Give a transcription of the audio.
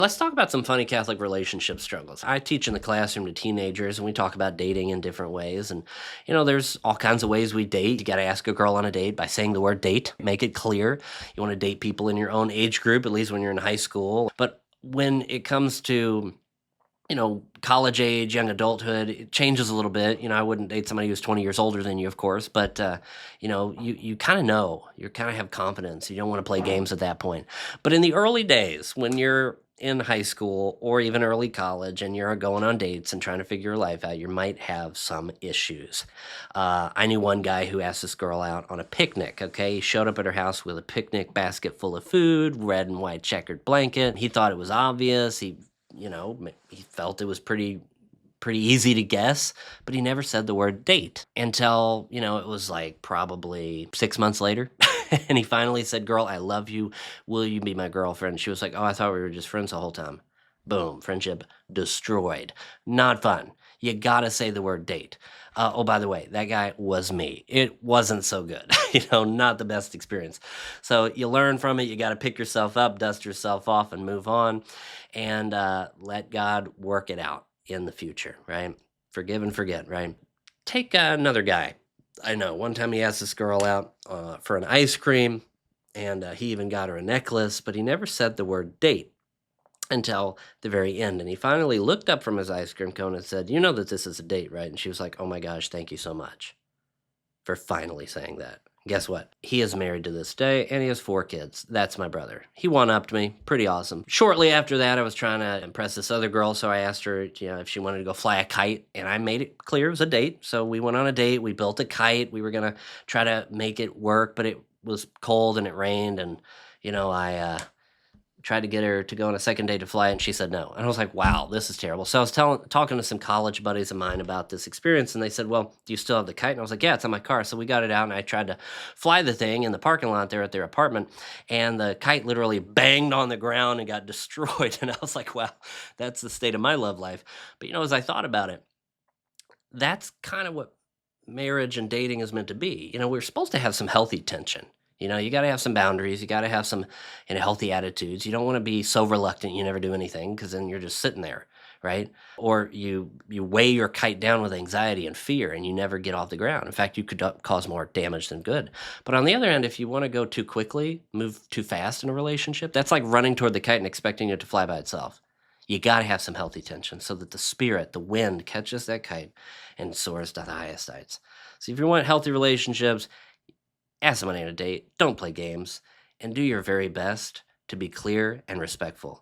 Let's talk about some funny Catholic relationship struggles. I teach in the classroom to teenagers and we talk about dating in different ways. And, there's all kinds of ways we date. You got to ask a girl on a date by saying the word date, make it clear. You want to date people in your own age group, at least when you're in high school. But when it comes to, college age, young adulthood, it changes a little bit. I wouldn't date somebody who's 20 years older than you, of course, but, you kind of know, you kind of have confidence. You don't want to play games at that point. But in the early days, when you're in high school or even early college and you're going on dates and trying to figure your life out, you might have some issues. I knew one guy who asked this girl out on a picnic. Okay. He showed up at her house with a picnic basket full of food, red and white checkered blanket. He thought it was obvious. He felt it was pretty easy to guess, but he never said the word date until, it was like probably 6 months later. And he finally said, "Girl, I love you. Will you be my girlfriend?" She was like, "Oh, I thought we were just friends the whole time." Boom, friendship destroyed. Not fun. You gotta say the word date. Oh, by the way, that guy was me. It wasn't so good. Not the best experience. So you learn from it. You got to pick yourself up, dust yourself off, and move on, and let God work it out in the future, right? Forgive and forget, right? Take another guy. I know one time he asked this girl out for an ice cream, and he even got her a necklace, but he never said the word date until the very end. And he finally looked up from his ice cream cone and said, "You know that this is a date, right?" And she was like, "Oh my gosh, thank you so much for finally saying that." Guess what? He is married to this day and he has 4 kids. That's my brother. He one upped me. Pretty awesome. Shortly after that, I was trying to impress this other girl. So I asked her, if she wanted to go fly a kite. And I made it clear it was a date. So we went on a date. We built a kite. We were going to try to make it work, but it was cold and it rained. And, I tried to get her to go on a second day to fly it, and she said no. And I was like, wow, this is terrible. So I was talking to some college buddies of mine about this experience, and they said, well, do you still have the kite? And I was like, yeah, it's on my car. So we got it out, and I tried to fly the thing in the parking lot there at their apartment, and the kite literally banged on the ground and got destroyed. And I was like, wow, that's the state of my love life. But, as I thought about it, that's kind of what marriage and dating is meant to be. We're supposed to have some healthy tension. You got to have some boundaries. You got to have some, healthy attitudes. You don't want to be so reluctant you never do anything because then you're just sitting there, right? Or you weigh your kite down with anxiety and fear and you never get off the ground. In fact, you could cause more damage than good. But on the other hand, if you want to go too quickly, move too fast in a relationship, that's like running toward the kite and expecting it to fly by itself. You got to have some healthy tension so that the spirit, the wind catches that kite and soars to the highest heights. So if you want healthy relationships, ask somebody on a date, don't play games, and do your very best to be clear and respectful.